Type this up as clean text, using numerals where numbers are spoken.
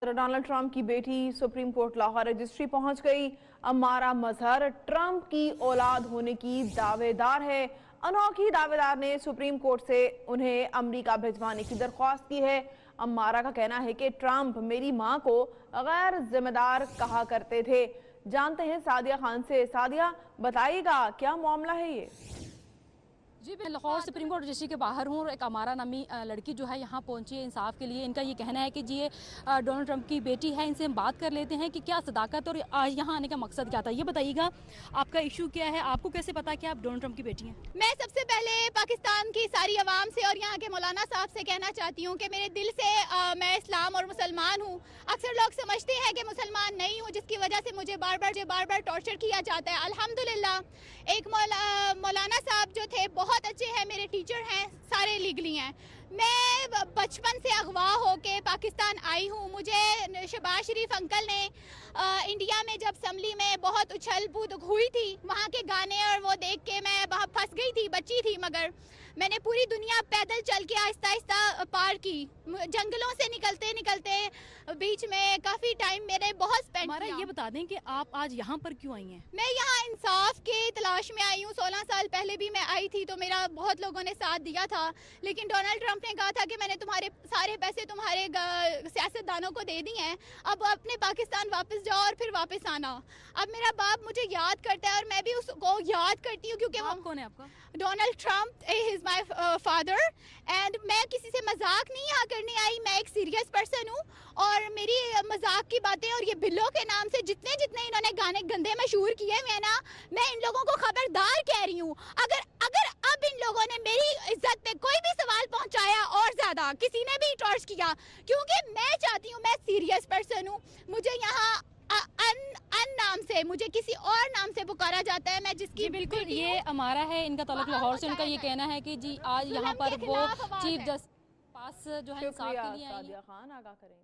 Donald Trump की बेटी supreme court Lahore registry पहुंच गई। अमारा मजहर ट्रंप की औलाद होने की दावेदार है। अनोखी दावेदार ने सुप्रीम कोर्ट से उन्हें अमेरिका भिजवाने की दरख्वास्त की है। अमारा का कहना है कि ट्रंप मेरी मां को गैर जिम्मेदार कहा करते थे। जानते हैं सादिया खान से। सादिया, बताइएगा क्या मामला है ये? जी, मैं लाहौर सुप्रीम कोर्ट रजिस्ट्री के बाहर हूँ और एक अमारा नामी लड़की जो है यहाँ पहुँची है इंसाफ के लिए। इनका ये कहना है कि जी ये डोनाल्ड ट्रंप की बेटी है। इनसे हम बात कर लेते हैं कि क्या सदाकत और आज यहाँ आने का मकसद क्या था। ये बताइएगा आपका इशू क्या है, आपको कैसे पता कि आप डोनाल्ड ट्रंप की बेटी हैं? मैं सबसे पहले पाकिस्तान की सारी आवाम से और यहाँ के मौलाना साहब से कहना चाहती हूँ कि मेरे दिल से मैं इस्लाम और मुसलमान हूँ। अक्सर लोग समझते हैं कि मुसलमान नहीं हूँ, जिसकी वजह से मुझे बार बार टॉर्चर किया जाता है। अल्हम्दुलिल्लाह एक मौलाना साहब जो थे बहुत अच्छे हैं, मेरे टीचर हैं, सारे लीगली हैं। मैं बचपन से अगवा होके पाकिस्तान आई हूँ। मुझे शहबाज शरीफ अंकल ने इंडिया में जब असम्बली में बहुत उछल कूद हुई थी, वहाँ के गाने और वो देख के मैं वहाँ फंस गई थी, बच्ची थी, मगर मैंने पूरी दुनिया पैदल चल के आहिस्ता आहिस्ता पार की। जंगलों से निकलते निकलते बीच में काफ़ी टाइम मेरे बहुत स्पेंड किया। ये बता दें कि आप आज यहाँ पर क्यों आई हैं? मैं यहाँ इंसाफ के तलाश में आई हूँ। 16 साल पहले भी मैं आई थी तो मेरा बहुत लोगों ने साथ दिया था, लेकिन डोनाल्ड ट्रंप ने कहा था कि मैंने तुम्हारे सारे पैसे तुम्हारे सियासतदानों को दे दिए हैं, अब अपने पाकिस्तान वापस जाओ और फिर वापस आना। अब मेरा बाप मुझे याद करता है और मैं भी उसको याद करती हूँ, क्योंकि वो कौन है आपका? Donald Trump is my father. And मैं किसी से मजाक नहीं यहाँ करने आई, मैं एक सीरियस पर्सन हूँ और मेरी मजाक की बातें और ये बिल्लो के नाम से जितने इन्होंने गाने गंदे मशहूर किए हुए ना, मैं इन लोगों को खबरदार कह रही हूँ। अगर अब इन लोगों ने मेरी इज्जत पे कोई भी सवाल पहुंचाया और ज्यादा किसी ने भी टॉर्च किया, क्योंकि मैं चाहती हूँ, मैं सीरियस पर्सन हूँ, मुझे यहाँ नाम से, मुझे किसी और नाम से पुकारा जाता है। मैं जिसकी बिल्कुल ये अमारा है, इनका ताल्लुक लाहौर से। उनका ये कहना है कि जी आज यहाँ पर वो चीफ जस्टिस पास जो है इंसाफ के लिए आई हैं। सादिया खान आगाह करें।